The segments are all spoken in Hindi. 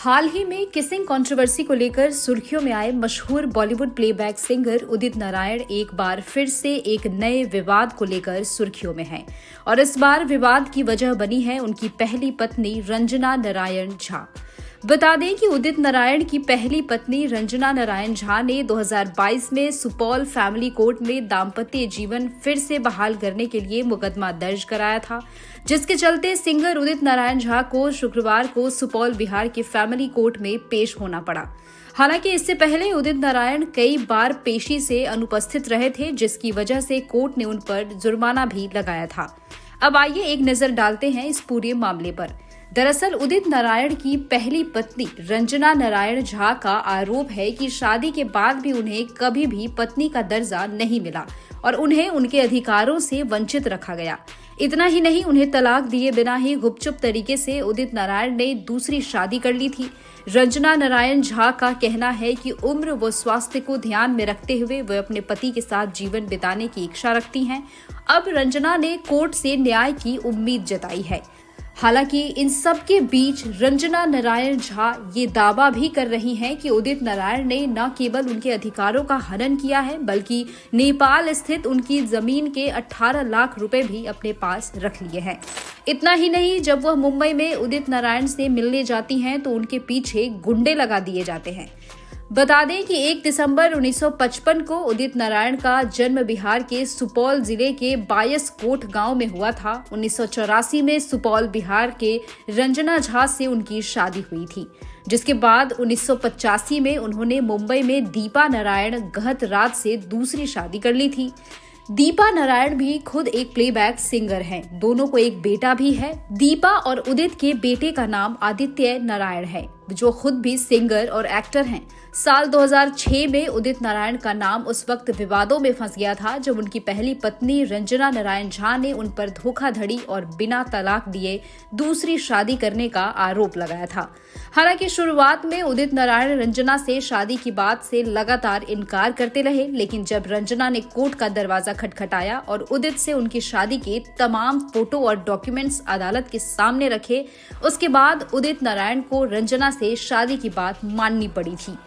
हाल ही में किसिंग कंट्रोवर्सी को लेकर सुर्खियों में आए मशहूर बॉलीवुड प्लेबैक सिंगर उदित नारायण एक बार फिर से एक नए विवाद को लेकर सुर्खियों में हैं और इस बार विवाद की वजह बनी है उनकी पहली पत्नी रंजना नारायण झा। बता दें कि उदित नारायण की पहली पत्नी रंजना नारायण झा ने 2022 में सुपौल फैमिली कोर्ट में दाम्पत्य जीवन फिर से बहाल करने के लिए मुकदमा दर्ज कराया था, जिसके चलते सिंगर उदित नारायण झा को शुक्रवार को सुपौल बिहार के फैमिली कोर्ट में पेश होना पड़ा। हालांकि इससे पहले उदित नारायण कई बार पेशी से अनुपस्थित रहे थे, जिसकी वजह से कोर्ट ने उन पर जुर्माना भी लगाया था। अब आइए एक नजर डालते हैं इस पूरे मामले पर। दरअसल उदित नारायण की पहली पत्नी रंजना नारायण झा का आरोप है कि शादी के बाद भी उन्हें कभी भी पत्नी का दर्जा नहीं मिला और उन्हें उनके अधिकारों से वंचित रखा गया। इतना ही नहीं, उन्हें तलाक दिए बिना ही गुपचुप तरीके से उदित नारायण ने दूसरी शादी कर ली थी। रंजना नारायण झा का कहना है कि उम्र व स्वास्थ्य को ध्यान में रखते हुए वे अपने पति के साथ जीवन बिताने की इच्छा रखती हैं। अब रंजना ने कोर्ट से न्याय की उम्मीद जताई है। हालांकि इन सब के बीच रंजना नारायण झा ये दावा भी कर रही हैं कि उदित नारायण ने न केवल उनके अधिकारों का हनन किया है, बल्कि नेपाल स्थित उनकी जमीन के 18 लाख रुपए भी अपने पास रख लिए हैं। इतना ही नहीं, जब वह मुंबई में उदित नारायण से मिलने जाती हैं तो उनके पीछे गुंडे लगा दिए जाते हैं। बता दें कि 1 दिसंबर 1955 को उदित नारायण का जन्म बिहार के सुपौल जिले के बायसकोट गांव में हुआ था। 1984 में सुपौल बिहार के रंजना झा से उनकी शादी हुई थी, जिसके बाद 1985 में उन्होंने मुंबई में दीपा नारायण गहतराज से दूसरी शादी कर ली थी। दीपा नारायण भी खुद एक प्लेबैक सिंगर हैं। दोनों को एक बेटा भी है। दीपा और उदित के बेटे का नाम आदित्य नारायण है, जो खुद भी सिंगर और एक्टर हैं। साल 2006 में उदित नारायण का नाम उस वक्त विवादों में फंस गया था जब उनकी पहली पत्नी रंजना नारायण झा ने उन पर धोखाधड़ी और बिना तलाक दिए दूसरी शादी करने का आरोप लगाया था। हालांकि शुरुआत में उदित नारायण रंजना से शादी की बात से लगातार इनकार करते रहे, लेकिन जब रंजना ने कोर्ट का दरवाजा खटखटाया और उदित से उनकी शादी के तमाम फोटो और डॉक्यूमेंट्स अदालत के सामने रखे, उसके बाद उदित नारायण को रंजना से शादी की बात माननी पड़ी थी।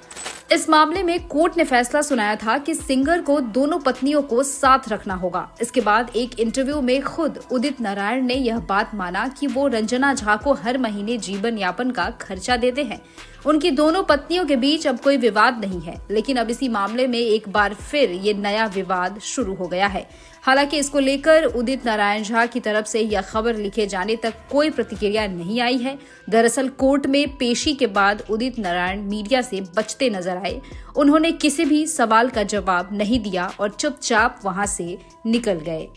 इस मामले में कोर्ट ने फैसला सुनाया था कि सिंगर को दोनों पत्नियों को साथ रखना होगा। इसके बाद एक इंटरव्यू में खुद उदित नारायण ने यह बात माना कि वो रंजना झा को हर महीने जीवन यापन का खर्चा देते हैं। उनकी दोनों पत्नियों के बीच अब कोई विवाद नहीं है, लेकिन अब इसी मामले में एक बार फिर ये नया विवाद शुरू हो गया है। हालांकि इसको लेकर उदित नारायण झा की तरफ से यह खबर लिखे जाने तक कोई प्रतिक्रिया नहीं आई है। दरअसल कोर्ट में पेशी के बाद उदित नारायण मीडिया से बचते नजर आए। उन्होंने किसी भी सवाल का जवाब नहीं दिया और चुपचाप वहां से निकल गए।